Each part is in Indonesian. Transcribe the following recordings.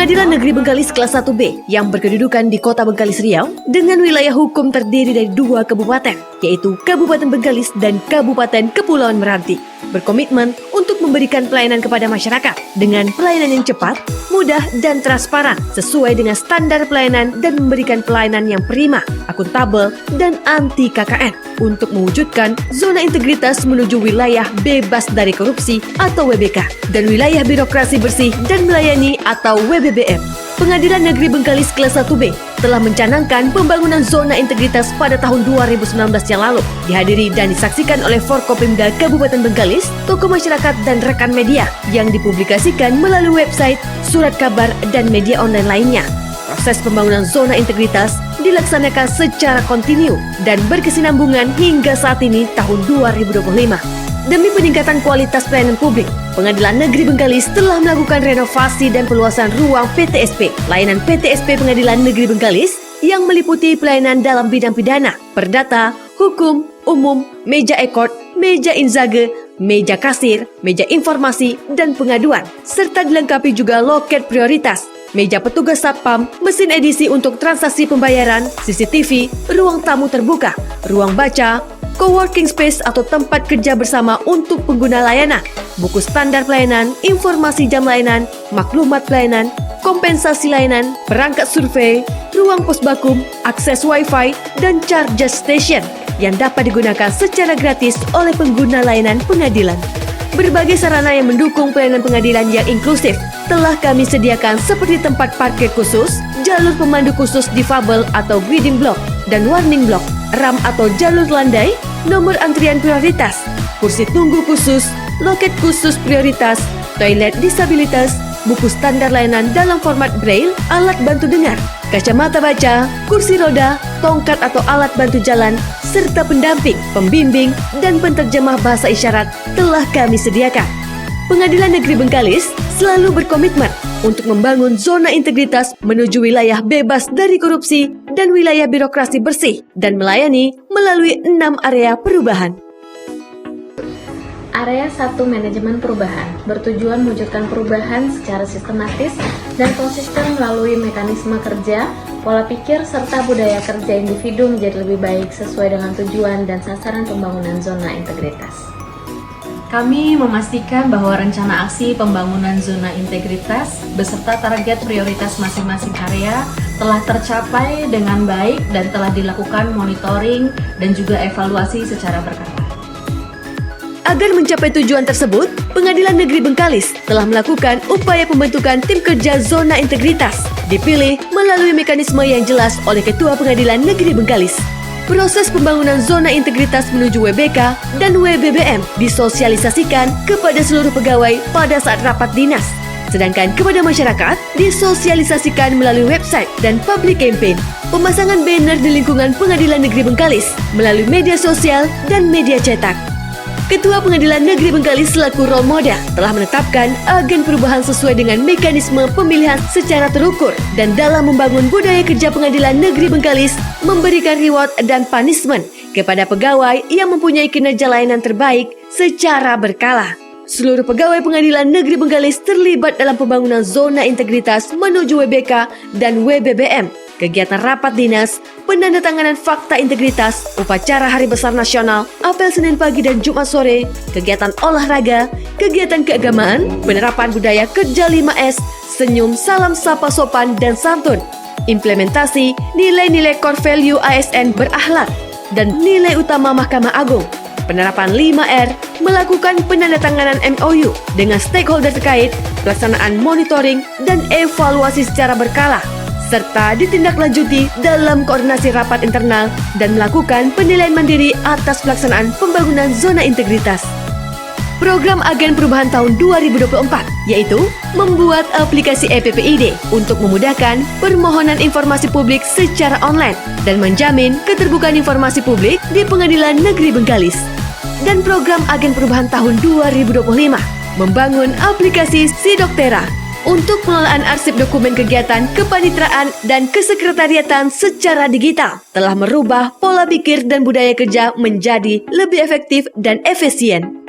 Pengadilan Negeri Bengkalis kelas 1B yang berkedudukan di Kota Bengkalis, Riau dengan wilayah hukum terdiri dari 2 kabupaten, yaitu Kabupaten Bengkalis dan Kabupaten Kepulauan Meranti, berkomitmen untuk memberikan pelayanan kepada masyarakat dengan pelayanan yang cepat, mudah, dan transparan sesuai dengan standar pelayanan dan memberikan pelayanan yang prima, akuntabel, dan anti KKN untuk mewujudkan zona integritas menuju wilayah bebas dari korupsi atau WBK dan wilayah birokrasi bersih dan melayani atau WBBM. Pengadilan Negeri Bengkalis kelas 1B telah mencanangkan pembangunan zona integritas pada tahun 2019 yang lalu, dihadiri dan disaksikan oleh Forkopimda Kabupaten Bengkalis, tokoh masyarakat dan rekan media yang dipublikasikan melalui website, surat kabar, dan media online lainnya. Proses pembangunan zona integritas dilaksanakan secara kontinu dan berkesinambungan hingga saat ini tahun 2025. Demi peningkatan kualitas pelayanan publik, Pengadilan Negeri Bengkalis telah melakukan renovasi dan perluasan ruang PTSP, layanan PTSP Pengadilan Negeri Bengkalis yang meliputi pelayanan dalam bidang pidana, perdata, hukum, umum, meja ekord, meja inzage, meja kasir, meja informasi, dan pengaduan, serta dilengkapi juga loket prioritas, meja petugas satpam, mesin edisi untuk transaksi pembayaran, CCTV, ruang tamu terbuka, ruang baca, coworking space atau tempat kerja bersama untuk pengguna layanan, buku standar pelayanan, informasi jam layanan, maklumat pelayanan, kompensasi layanan, perangkat survei, ruang pos bakum, akses wifi, dan charger station yang dapat digunakan secara gratis oleh pengguna layanan pengadilan. Berbagai sarana yang mendukung pelayanan pengadilan yang inklusif telah kami sediakan seperti tempat parkir khusus, jalur pemandu khusus difabel atau reading block, dan warning block, ram atau jalur landai, nomor antrian prioritas, kursi tunggu khusus, loket khusus prioritas, toilet disabilitas, buku standar layanan dalam format braille, alat bantu dengar, kacamata baca, kursi roda, tongkat atau alat bantu jalan, serta pendamping, pembimbing, dan penterjemah bahasa isyarat telah kami sediakan. Pengadilan Negeri Bengkalis selalu berkomitmen untuk membangun zona integritas menuju wilayah bebas dari korupsi dan wilayah birokrasi bersih dan melayani melalui 6 area perubahan. Area 1 Manajemen Perubahan bertujuan mewujudkan perubahan secara sistematis dan konsisten melalui mekanisme kerja, pola pikir, serta budaya kerja individu menjadi lebih baik sesuai dengan tujuan dan sasaran pembangunan zona integritas. Kami memastikan bahwa rencana aksi pembangunan zona integritas beserta target prioritas masing-masing area telah tercapai dengan baik dan telah dilakukan monitoring dan juga evaluasi secara berkala. Agar mencapai tujuan tersebut, Pengadilan Negeri Bengkalis telah melakukan upaya pembentukan tim kerja zona integritas, dipilih melalui mekanisme yang jelas oleh Ketua Pengadilan Negeri Bengkalis. Proses pembangunan zona integritas menuju WBK dan WBBM disosialisasikan kepada seluruh pegawai pada saat rapat dinas. Sedangkan kepada masyarakat disosialisasikan melalui website dan public campaign, pemasangan banner di lingkungan Pengadilan Negeri Bengkalis melalui media sosial dan media cetak. Ketua Pengadilan Negeri Bengkalis selaku role model telah menetapkan agen perubahan sesuai dengan mekanisme pemilihan secara terukur dan dalam membangun budaya kerja Pengadilan Negeri Bengkalis memberikan reward dan punishment kepada pegawai yang mempunyai kinerja layanan terbaik secara berkala. Seluruh pegawai Pengadilan Negeri Bengkalis terlibat dalam pembangunan zona integritas menuju WBK dan WBBM, kegiatan rapat dinas, penandatanganan fakta integritas, upacara Hari Besar Nasional, apel Senin pagi dan Jumat sore, kegiatan olahraga, kegiatan keagamaan, penerapan budaya kerja 5S, senyum, salam, sapa, sopan, dan santun, implementasi nilai-nilai core value ASN berakhlak, dan nilai utama Mahkamah Agung, penerapan 5R, melakukan penandatanganan MOU dengan stakeholder terkait, pelaksanaan monitoring dan evaluasi secara berkala, serta ditindaklanjuti dalam koordinasi rapat internal dan melakukan penilaian mandiri atas pelaksanaan pembangunan zona integritas. program Agen Perubahan tahun 2024, yaitu membuat aplikasi EPPID untuk memudahkan permohonan informasi publik secara online dan menjamin keterbukaan informasi publik di Pengadilan Negeri Bengkalis. Dan program Agen Perubahan tahun 2025, membangun aplikasi Sidoktera untuk pengelolaan arsip dokumen kegiatan kepaniteraan dan kesekretariatan secara digital, telah merubah pola pikir dan budaya kerja menjadi lebih efektif dan efisien.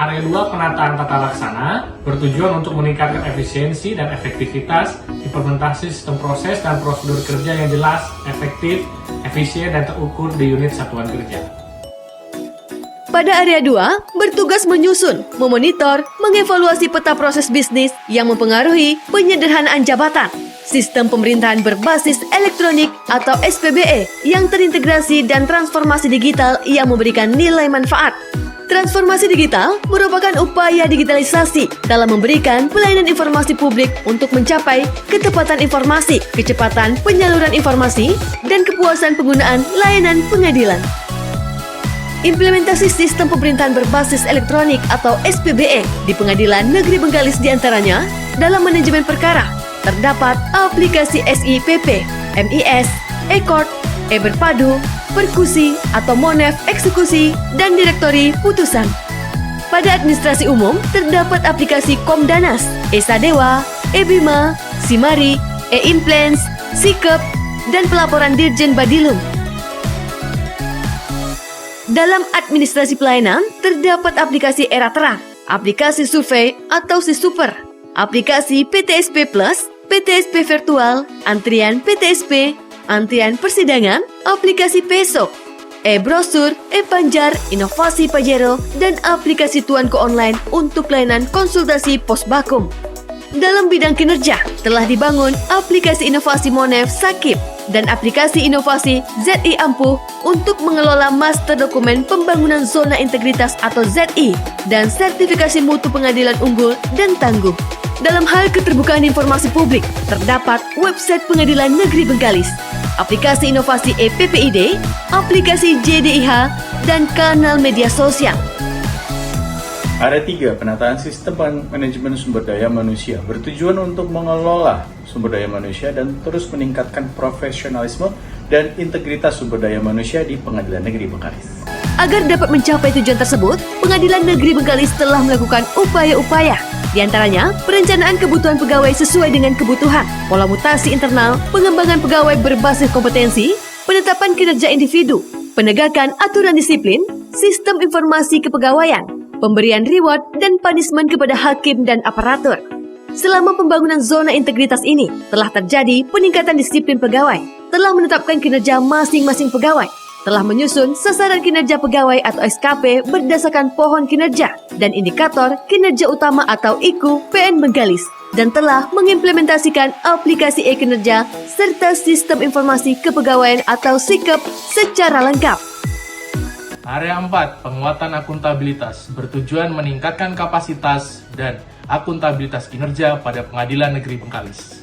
Area 2 penataan tata laksana bertujuan untuk meningkatkan efisiensi dan efektivitas implementasi sistem proses dan prosedur kerja yang jelas, efektif, efisien, dan terukur di unit satuan kerja. Pada area 2, bertugas menyusun, memonitor, mengevaluasi peta proses bisnis yang mempengaruhi penyederhanaan jabatan, sistem pemerintahan berbasis elektronik atau SPBE yang terintegrasi dan transformasi digital yang memberikan nilai manfaat. Transformasi digital merupakan upaya digitalisasi dalam memberikan pelayanan informasi publik untuk mencapai ketepatan informasi, kecepatan penyaluran informasi, dan kepuasan penggunaan layanan pengadilan. Implementasi sistem pemerintahan berbasis elektronik atau SPBE di Pengadilan Negeri Bengkalis diantaranya dalam manajemen perkara terdapat aplikasi SIPP, MIS, E-Court, E-Berpadu, Perkusi atau Monef Eksekusi, dan Direktori Putusan. Pada administrasi umum terdapat aplikasi Komdanas, E-Sadewa, E-Bima, Simari, E-Implens, Sikep, dan pelaporan Dirjen Badilum. Dalam administrasi pelayanan terdapat aplikasi Era Terang, aplikasi survei atau SISuper, aplikasi PTSP Plus, PTSP Virtual, antrian PTSP, antrian persidangan, aplikasi Peso, e-brosur, e-panjar, inovasi Pajero, dan aplikasi Tuanku Online untuk layanan konsultasi posbakum. Dalam bidang kinerja, telah dibangun aplikasi inovasi Monef Sakip dan aplikasi inovasi ZI Ampuh untuk mengelola master dokumen pembangunan zona integritas atau ZI dan sertifikasi mutu pengadilan unggul dan tangguh. Dalam hal keterbukaan informasi publik, terdapat website Pengadilan Negeri Bengkalis, aplikasi inovasi EPPID, aplikasi JDIH, dan kanal media sosial. Area 3, penataan sistem manajemen sumber daya manusia bertujuan untuk mengelola sumber daya manusia dan terus meningkatkan profesionalisme dan integritas sumber daya manusia di Pengadilan Negeri Bengkalis. Agar dapat mencapai tujuan tersebut, Pengadilan Negeri Bengkalis telah melakukan upaya-upaya. Di antaranya, perencanaan kebutuhan pegawai sesuai dengan kebutuhan, pola mutasi internal, pengembangan pegawai berbasis kompetensi, penetapan kinerja individu, penegakan aturan disiplin, sistem informasi kepegawaian, pemberian reward dan punishment kepada hakim dan aparatur. Selama pembangunan zona integritas ini, telah terjadi peningkatan disiplin pegawai, telah menetapkan kinerja masing-masing pegawai, telah menyusun sasaran kinerja pegawai atau SKP berdasarkan pohon kinerja dan indikator kinerja utama atau IKU PN Bengkalis, dan telah mengimplementasikan aplikasi e-kinerja serta sistem informasi kepegawaian atau SIKEP secara lengkap. Area 4, penguatan akuntabilitas bertujuan meningkatkan kapasitas dan akuntabilitas kinerja pada Pengadilan Negeri Bengkalis.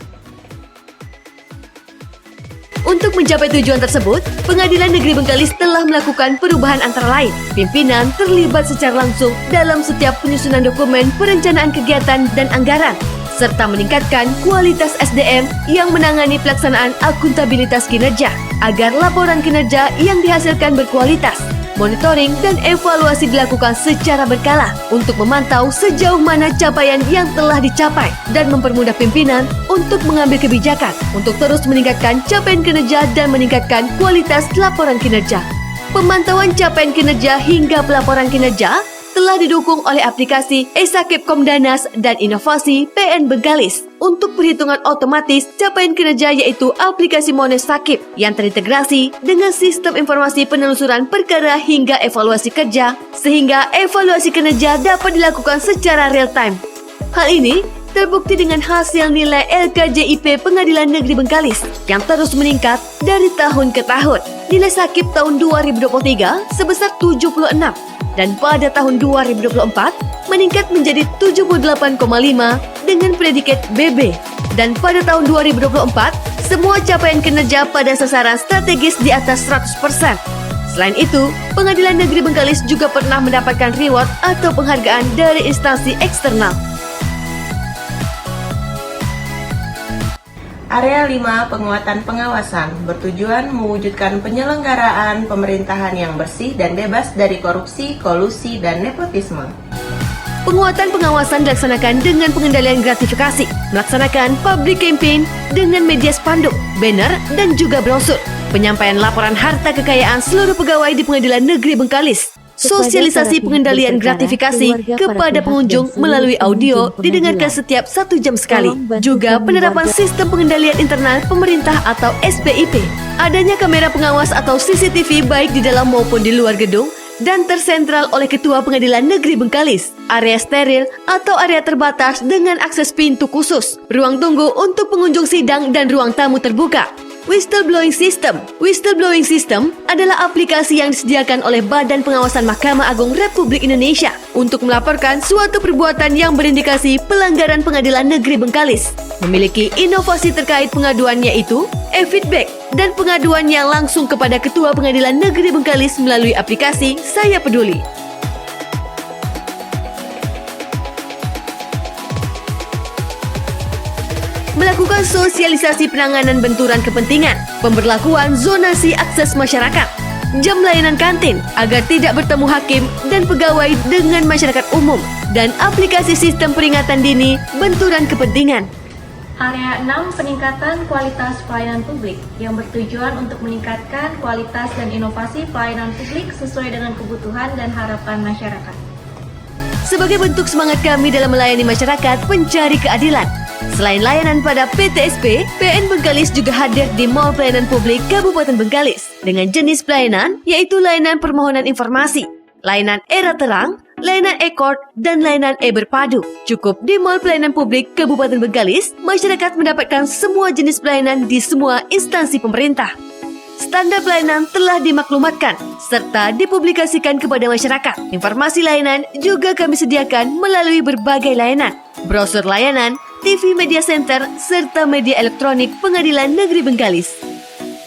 Untuk mencapai tujuan tersebut, Pengadilan Negeri Bengkalis telah melakukan perubahan antara lain. Pimpinan terlibat secara langsung dalam setiap penyusunan dokumen perencanaan kegiatan dan anggaran, serta meningkatkan kualitas SDM yang menangani pelaksanaan akuntabilitas kinerja, agar laporan kinerja yang dihasilkan berkualitas. Monitoring dan evaluasi dilakukan secara berkala untuk memantau sejauh mana capaian yang telah dicapai dan mempermudah pimpinan untuk mengambil kebijakan untuk terus meningkatkan capaian kinerja dan meningkatkan kualitas laporan kinerja. Pemantauan capaian kinerja hingga pelaporan kinerja telah didukung oleh aplikasi e-Sakip Komdanas dan inovasi PN Bengkalis. Untuk perhitungan otomatis capaian kinerja yaitu aplikasi Monef Sakip yang terintegrasi dengan sistem informasi penelusuran perkara hingga evaluasi kerja, sehingga evaluasi kinerja dapat dilakukan secara real time. Hal ini terbukti dengan hasil nilai LKJIP Pengadilan Negeri Bengkalis yang terus meningkat dari tahun ke tahun. Nilai Sakip tahun 2023 sebesar 76 dan pada tahun 2024 meningkat menjadi 78,5 dengan predikat BB. Dan pada tahun 2024, semua capaian kinerja pada sasaran strategis di atas 100%. Selain itu, Pengadilan Negeri Bengkalis juga pernah mendapatkan reward atau penghargaan dari instansi eksternal. Area 5 penguatan pengawasan bertujuan mewujudkan penyelenggaraan pemerintahan yang bersih dan bebas dari korupsi, kolusi, dan nepotisme. Penguatan pengawasan dilaksanakan dengan pengendalian gratifikasi, melaksanakan public campaign dengan media spanduk, banner, dan juga brosur, penyampaian laporan harta kekayaan seluruh pegawai di Pengadilan Negeri Bengkalis, sosialisasi pengendalian gratifikasi kepada pengunjung melalui audio didengarkan setiap 1 jam sekali. Juga penerapan sistem pengendalian internal pemerintah atau SPIP. Adanya kamera pengawas atau CCTV baik di dalam maupun di luar gedung dan tersentral oleh Ketua Pengadilan Negeri Bengkalis. Area steril atau area terbatas dengan akses pintu khusus, ruang tunggu untuk pengunjung sidang dan ruang tamu terbuka. Whistleblowing System. Whistleblowing System adalah aplikasi yang disediakan oleh Badan Pengawasan Mahkamah Agung Republik Indonesia untuk melaporkan suatu perbuatan yang berindikasi pelanggaran Pengadilan Negeri Bengkalis. Memiliki inovasi terkait pengaduan yaitu e-feedback dan pengaduannya langsung kepada Ketua Pengadilan Negeri Bengkalis melalui aplikasi Saya Peduli. Melakukan sosialisasi penanganan benturan kepentingan, pemberlakuan zonasi akses masyarakat, jam layanan kantin agar tidak bertemu hakim dan pegawai dengan masyarakat umum, dan aplikasi sistem peringatan dini benturan kepentingan. Area 6 peningkatan kualitas pelayanan publik yang bertujuan untuk meningkatkan kualitas dan inovasi pelayanan publik sesuai dengan kebutuhan dan harapan masyarakat. Sebagai bentuk semangat kami dalam melayani masyarakat pencari keadilan, selain layanan pada PTSP, PN Bengkalis juga hadir di Mall Pelayanan Publik Kabupaten Bengkalis dengan jenis pelayanan yaitu layanan permohonan informasi, layanan era terang, layanan e-court, dan layanan e-berpadu. Cukup di Mall Pelayanan Publik Kabupaten Bengkalis, masyarakat mendapatkan semua jenis pelayanan di semua instansi pemerintah. Standar pelayanan telah dimaklumatkan serta dipublikasikan kepada masyarakat. Informasi layanan juga kami sediakan melalui berbagai layanan, brosur layanan, TV Media Center, serta media elektronik Pengadilan Negeri Bengkalis.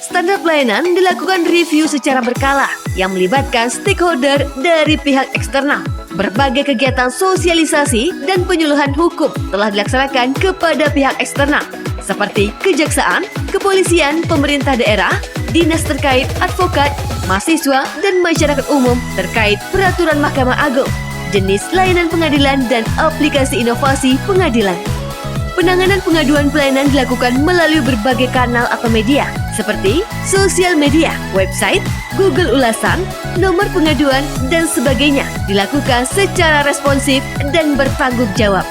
Standar pelayanan dilakukan review secara berkala yang melibatkan stakeholder dari pihak eksternal. Berbagai kegiatan sosialisasi dan penyuluhan hukum telah dilaksanakan kepada pihak eksternal seperti kejaksaan, kepolisian, pemerintah daerah, dinas terkait, advokat, mahasiswa, dan masyarakat umum terkait peraturan Mahkamah Agung, jenis layanan pengadilan, dan aplikasi inovasi pengadilan. Penanganan pengaduan pelayanan dilakukan melalui berbagai kanal atau media seperti sosial media, website, Google ulasan, nomor pengaduan, dan sebagainya dilakukan secara responsif dan bertanggung jawab.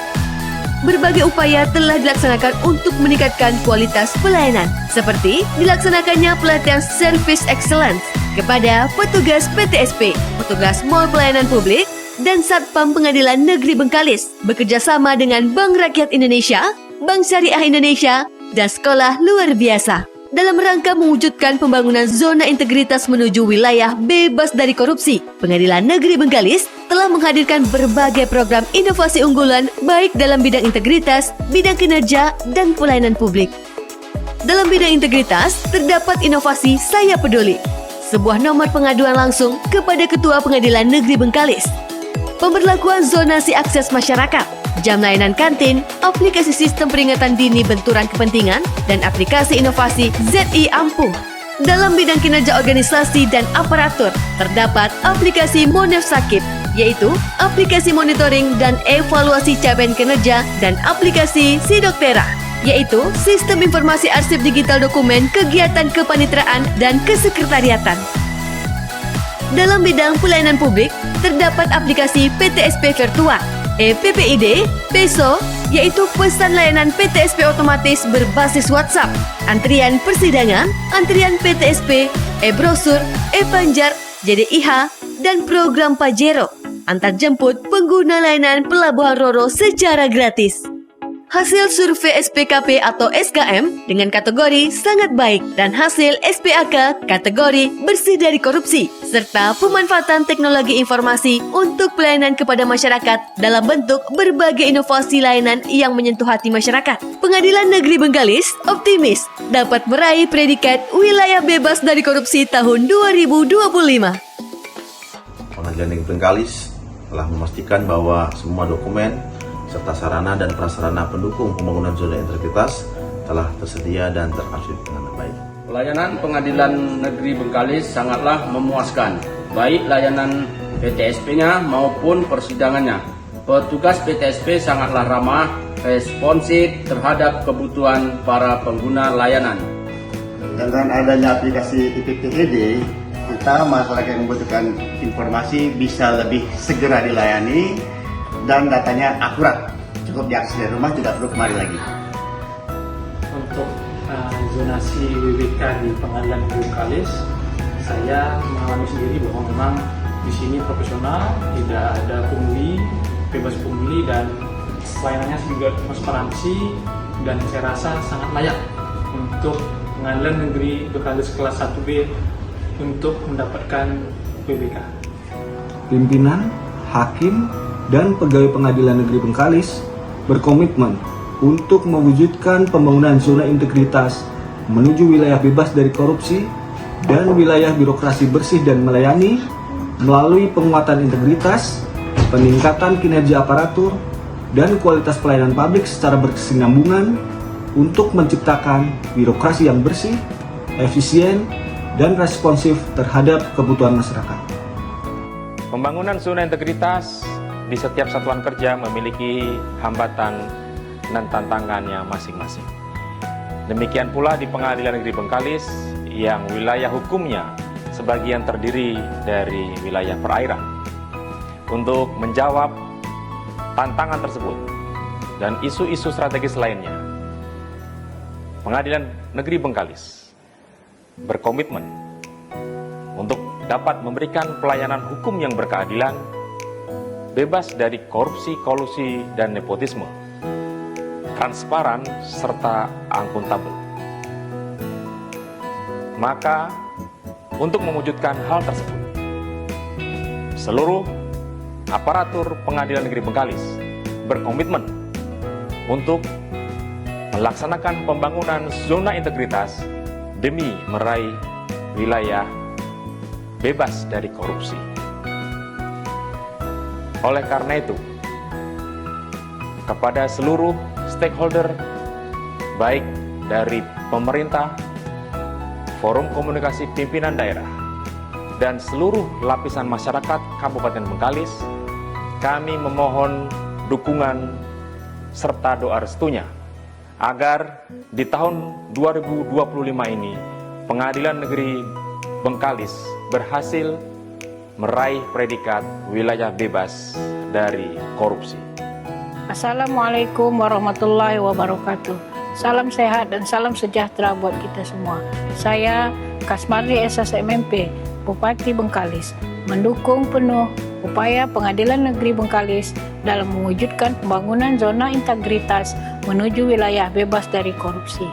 Berbagai upaya telah dilaksanakan untuk meningkatkan kualitas pelayanan, seperti dilaksanakannya pelatihan Service Excellence kepada petugas PTSP, petugas Mall Pelayanan Publik, dan Satpam Pengadilan Negeri Bengkalis bekerjasama dengan Bank Rakyat Indonesia, Bank Syariah Indonesia, dan Sekolah Luar Biasa dalam rangka mewujudkan pembangunan zona integritas menuju wilayah bebas dari korupsi. Pengadilan Negeri Bengkalis telah menghadirkan berbagai program inovasi unggulan baik dalam bidang integritas, bidang kinerja, dan pelayanan publik. Dalam bidang integritas, terdapat inovasi Saya Peduli, sebuah nomor pengaduan langsung kepada Ketua Pengadilan Negeri Bengkalis. Pemberlakuan zonasi akses masyarakat, jam layanan kantin, aplikasi sistem peringatan dini benturan kepentingan, dan aplikasi inovasi ZI Ampuh. Dalam bidang kinerja organisasi dan aparatur, terdapat aplikasi Monef Sakip, yaitu aplikasi monitoring dan evaluasi capaian kinerja, dan aplikasi Sidoktera, yaitu sistem informasi arsip digital dokumen kegiatan kepanitraan dan kesekretariatan. Dalam bidang pelayanan publik, terdapat aplikasi PTSP Virtual, PPID, PESO, yaitu pesan layanan PTSP otomatis berbasis WhatsApp, antrian persidangan, antrian PTSP, e-brosur, e-panjar, JDIH, dan program Pajero, antar jemput pengguna layanan Pelabuhan Roro secara gratis. Hasil survei SPKP atau SKM dengan kategori sangat baik dan hasil SPAK kategori bersih dari korupsi, serta pemanfaatan teknologi informasi untuk pelayanan kepada masyarakat dalam bentuk berbagai inovasi layanan yang menyentuh hati masyarakat. Pengadilan Negeri Bengkalis optimis dapat meraih predikat wilayah bebas dari korupsi tahun 2025. Pengadilan Negeri Bengkalis telah memastikan bahwa semua dokumen serta sarana dan prasarana pendukung pembangunan zona integritas telah tersedia dan terupdate dengan baik. Pelayanan Pengadilan Negeri Bengkalis sangatlah memuaskan, baik layanan PTSP-nya maupun persidangannya. Petugas PTSP sangatlah ramah, responsif terhadap kebutuhan para pengguna layanan. Dengan adanya aplikasi IPTED, kita masyarakat yang membutuhkan informasi bisa lebih segera dilayani dan datanya akurat, cukup diakses dari rumah, tidak perlu kemari lagi. Untuk zonasi WWK di Pengadilan Negeri Bengkalis, saya mengalami sendiri bahwa memang di sini profesional, tidak ada pungli, bebas pungli, dan pelayanannya juga transparansi, dan saya rasa sangat layak untuk Pengadilan Negeri Bengkalis kelas 1B untuk mendapatkan WWK. Pimpinan, hakim, dan pegawai Pengadilan Negeri Bengkalis berkomitmen untuk mewujudkan pembangunan zona integritas menuju wilayah bebas dari korupsi dan wilayah birokrasi bersih dan melayani melalui penguatan integritas, peningkatan kinerja aparatur, dan kualitas pelayanan publik secara berkesinambungan untuk menciptakan birokrasi yang bersih, efisien, dan responsif terhadap kebutuhan masyarakat. Pembangunan zona integritas di setiap satuan kerja memiliki hambatan dan tantangannya masing-masing. Demikian pula di Pengadilan Negeri Bengkalis yang wilayah hukumnya sebagian terdiri dari wilayah perairan. Untuk menjawab tantangan tersebut dan isu-isu strategis lainnya, Pengadilan Negeri Bengkalis berkomitmen untuk dapat memberikan pelayanan hukum yang berkeadilan, bebas dari korupsi, kolusi, dan nepotisme, transparan, serta akuntabel. Maka, untuk mewujudkan hal tersebut, seluruh aparatur Pengadilan Negeri Bengkalis berkomitmen untuk melaksanakan pembangunan zona integritas demi meraih wilayah bebas dari korupsi. Oleh karena itu, kepada seluruh stakeholder, baik dari pemerintah, forum komunikasi pimpinan daerah, dan seluruh lapisan masyarakat Kabupaten Bengkalis, kami memohon dukungan serta doa restunya agar di tahun 2025 ini Pengadilan Negeri Bengkalis berhasil meraih predikat wilayah bebas dari korupsi. Assalamualaikum warahmatullahi wabarakatuh. Salam sehat dan salam sejahtera buat kita semua. Saya Kasmardi SSMMP, Bupati Bengkalis, mendukung penuh upaya Pengadilan Negeri Bengkalis dalam mewujudkan pembangunan zona integritas menuju wilayah bebas dari korupsi.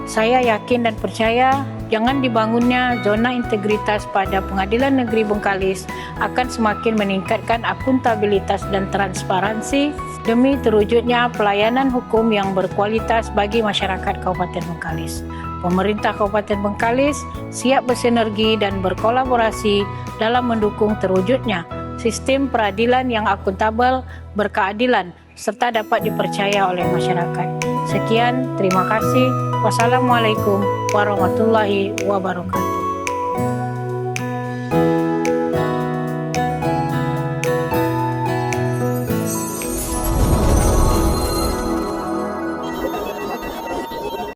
Saya yakin dan percaya jangan dibangunnya zona integritas pada Pengadilan Negeri Bengkalis akan semakin meningkatkan akuntabilitas dan transparansi demi terwujudnya pelayanan hukum yang berkualitas bagi masyarakat Kabupaten Bengkalis. Pemerintah Kabupaten Bengkalis siap bersinergi dan berkolaborasi dalam mendukung terwujudnya sistem peradilan yang akuntabel, berkeadilan, serta dapat dipercaya oleh masyarakat. Sekian, terima kasih. Wassalamualaikum warahmatullahi wabarakatuh.